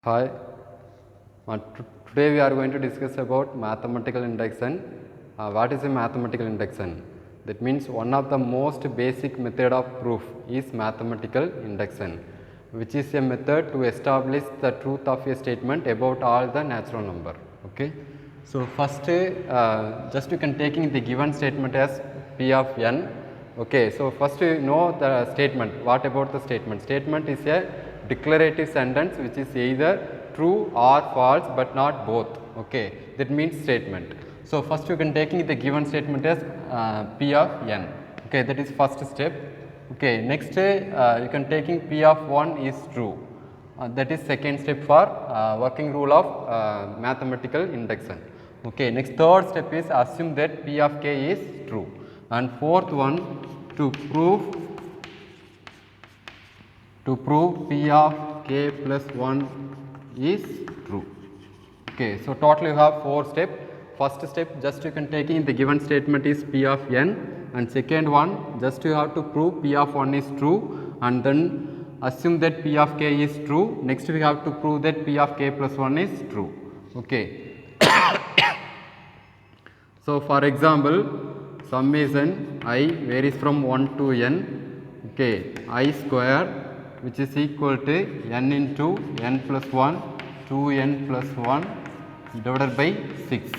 Hi, today we are going to discuss about mathematical induction. What is a mathematical induction? That means one of the most basic method of proof is mathematical induction, which is a method to establish the truth of a statement about all the natural number. Okay. So first, just you can taking the given statement as P of n. Okay. So first you know the statement. What about the statement? Statement is a declarative sentence which is either true or false but not both. Okay, that means statement. So first you can taking the given statement as P of n. Okay, that is first step. Okay, next you can taking P of 1 is true. That is second step for working rule of mathematical induction. Okay, next third step is assume that P of k is true, and fourth one to prove P of k plus 1 is true. Okay, so total you have 4 steps. First step just you can take in the given statement is P of n, and second one just you have to prove P of 1 is true and then assume that P of k is true. Next we have to prove that P of k plus 1 is true. Okay. So for example, summation I varies from 1 to n. Okay, I square which is equal to n into n plus 1 2n plus 1 divided by 6.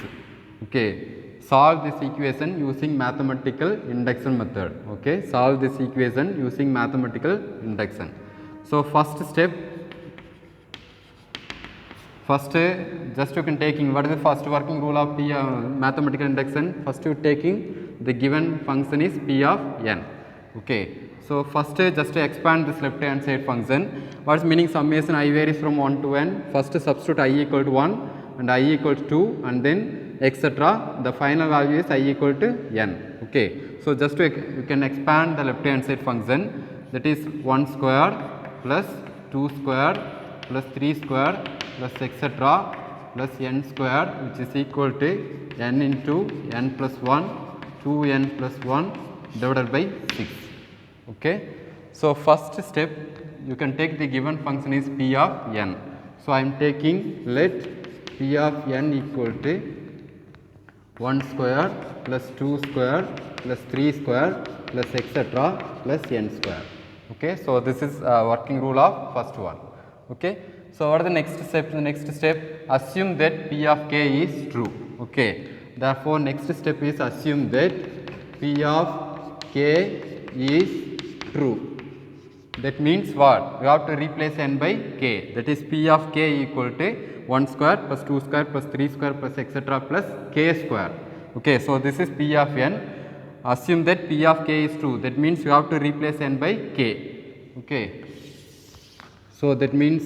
Okay, solve this equation using mathematical induction method. Okay, solve this equation using mathematical induction. So first step, just you can taking what is the first working rule of P mathematical induction. First you taking the given function is P of n. Okay, so first just expand this left hand side function. What is meaning summation I varies from 1 to n. First substitute I equal to 1 and I equal to 2 and then etc. The final value is I equal to n. Okay, so just you can expand the left hand side function, that is 1 square plus 2 square plus 3 square plus etc. plus n square which is equal to n into n plus 1 2n plus 1 divided by 6. Okay. So first step you can take the given function is P of n. So I am taking let P of n equal to 1 square plus 2 square plus 3 square plus etc. plus n square. Okay. So this is working rule of first one. Okay. So what are the next step? The next step, assume that P of k is true. Okay. Therefore next step is assume that P of k is true. That means what? We have to replace n by k. That is P of k equal to 1 square plus 2 square plus 3 square plus etc. plus k square. Okay. So this is P of n. Assume that P of k is true. That means you have to replace n by k. Okay. So that means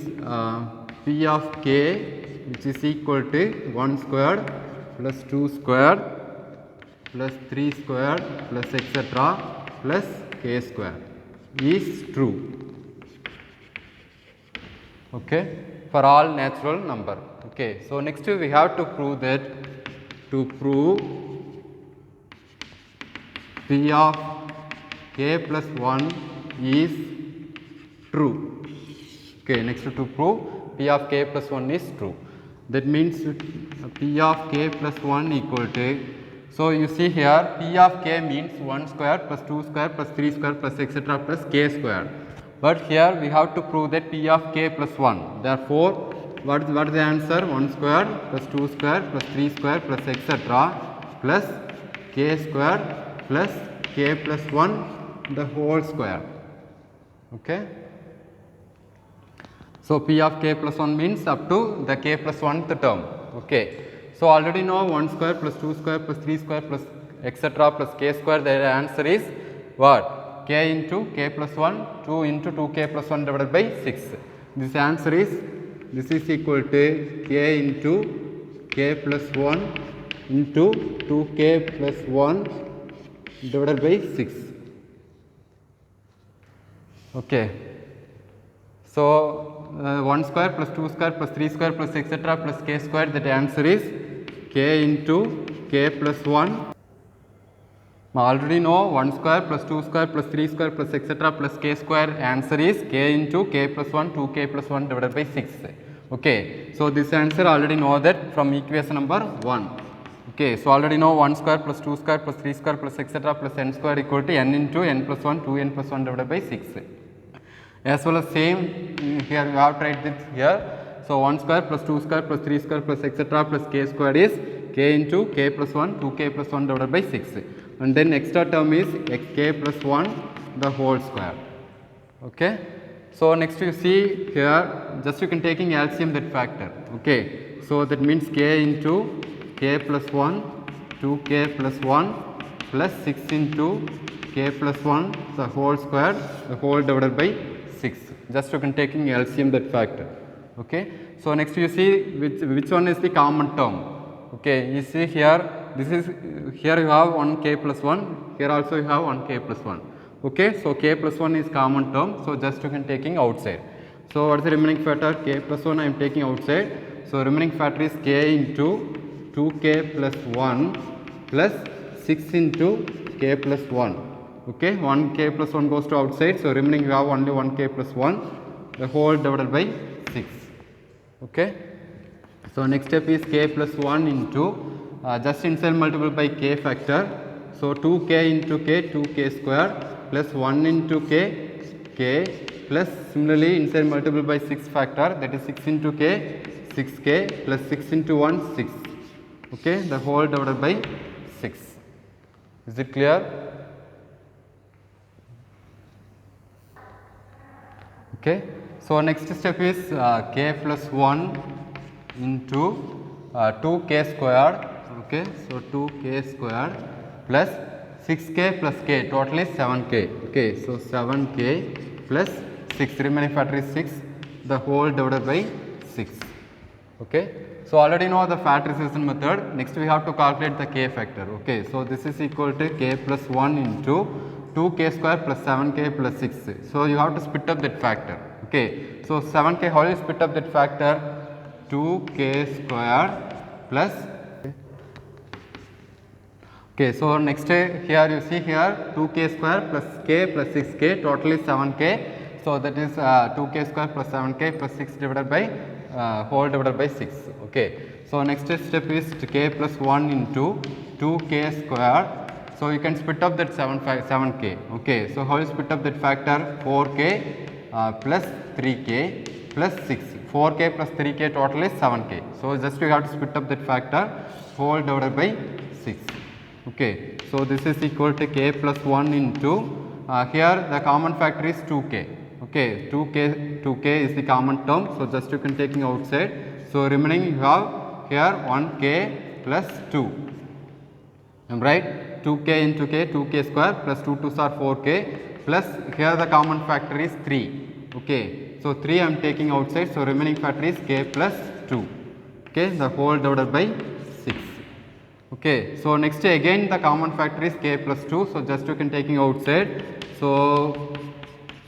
P of k which is equal to 1 square plus 2 square plus 3 square plus etc. plus k square is true. Okay, for all natural number. Okay, so next we have to prove that to prove P of k plus 1 is true. Okay, next to prove P of k plus 1 is true. That means P of k plus 1 equal to, so you see here P of k means 1 square plus 2 square plus 3 square plus etc. plus k square. But here we have to prove that P of k plus 1. Therefore, what is the answer? 1 square plus 2 square plus 3 square plus etc. plus k square plus k plus 1 the whole square. Okay. So P of k plus 1 means up to the k plus 1th term. Okay. So already know 1 square plus 2 square plus 3 square plus etc. plus k square, the answer is what? K into k plus 1, 2 into 2k plus 1 divided by 6. This answer is, this is equal to k into k plus 1 into 2k plus 1 divided by 6. Okay. So 1 square plus 2 square plus 3 square plus etc. plus k square, that answer is k into k plus 1. Already know 1 square plus 2 square plus 3 square plus etc. plus k square, answer is k into k plus 1 2k plus 1 divided by 6. Okay, so this answer already know that from equation number 1. Okay, so already know 1 square plus 2 square plus 3 square plus etc. plus n square equal to n into n plus 1, 2n plus 1 divided by 6. As well as same here we have tried this here. So 1 square plus 2 square plus 3 square plus etc. plus k square is k into k plus 1, 2k plus 1 divided by 6. And then extra term is k plus 1 the whole square. Okay. So next you see here, just you can taking LCM that factor. Okay. So that means k into k plus 1, 2k plus 1 plus 6 into k plus 1 the whole square, the whole divided by 6. Just you can taking LCM that factor. Okay. So next you see which one is the common term. Okay. You see here, this is here you have 1k plus 1, here also you have 1k plus 1. Okay, so k plus 1 is common term, so just you can taking outside. So what is the remaining factor? K plus 1 I am taking outside. So remaining factor is k into 2k plus 1 plus 6 into k plus 1. Okay, 1k plus 1 goes to outside, so remaining you have only 1k plus 1, the whole divided by 6. Okay. So next step is k plus 1 into just inside multiple by k factor. So 2k into k, 2k square plus 1 into k plus similarly inside multiple by 6 factor, that is 6 into k, 6k plus 6 into 1, 6. Okay, the whole divided by 6. Is it clear? Okay. So next step is k plus 1 into 2k square. Okay, so 2k square plus 6k plus k, total is 7k. Okay, so 7k plus 6, remaining factor is 6, the whole divided by 6. Okay, so already know the factorization method. Next we have to calculate the k factor. Okay, so this is equal to k plus 1 into 2k square plus 7k plus 6. So you have to split up that factor. Okay, so 7k, how do you split up that factor? 2k square plus. Okay, so next here you see here 2k square plus k plus 6k, total is 7k. So that is 2k square plus 7k plus 6 divided by whole divided by 6. Okay, so next step is k plus 1 into 2k square. So you can split up that 7k. Okay, so how you split up that factor? 4k plus 3k plus 6. 4k plus 3k total is 7k. So just you have to split up that factor, whole divided by 6. Okay, so this is equal to k plus 1 into here the common factor is 2k. Okay, 2k is the common term, so just you can taking outside. So remaining you have here 1k plus 2. Am right? 2k into k, 2k square plus 2 2s are 4k plus here the common factor is 3. Okay, so 3 I am taking outside, so remaining factor is k plus 2. Okay, the whole divided by 6. Okay, so next again the common factor is k plus 2, so just you can taking outside. So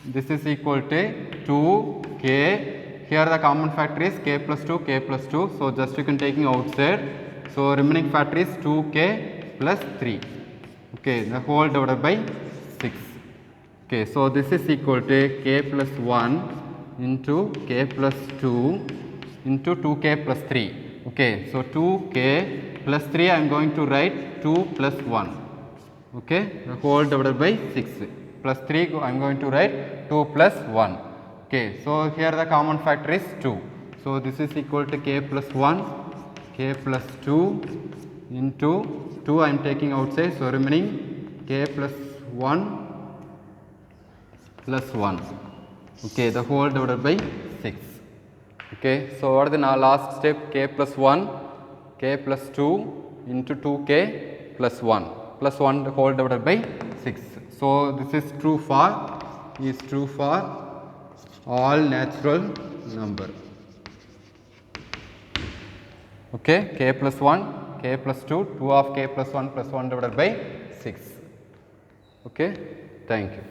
this is equal to 2k, here the common factor is k plus 2, k plus 2, so just you can taking outside. So remaining factor is 2k plus 3. Okay, the whole divided by 6. Okay, so this is equal to k plus 1 into k plus 2 into 2k plus 3. Okay, so 2k plus 3 I am going to write 2 plus 1. Okay, the whole divided by 6 plus 3 I am going to write 2 plus 1. Okay, so here the common factor is 2. So this is equal to k plus 1, k plus 2 into 2 I am taking outside. So remaining k plus 1 plus 1. Okay, the whole divided by 6. Okay, so what is the last step? K plus 1, k plus 2 into 2k plus 1 the whole divided by 6. So this is true for all natural number. Okay, k plus 1, k plus 2, 2 of k plus 1 divided by 6. Okay, thank you.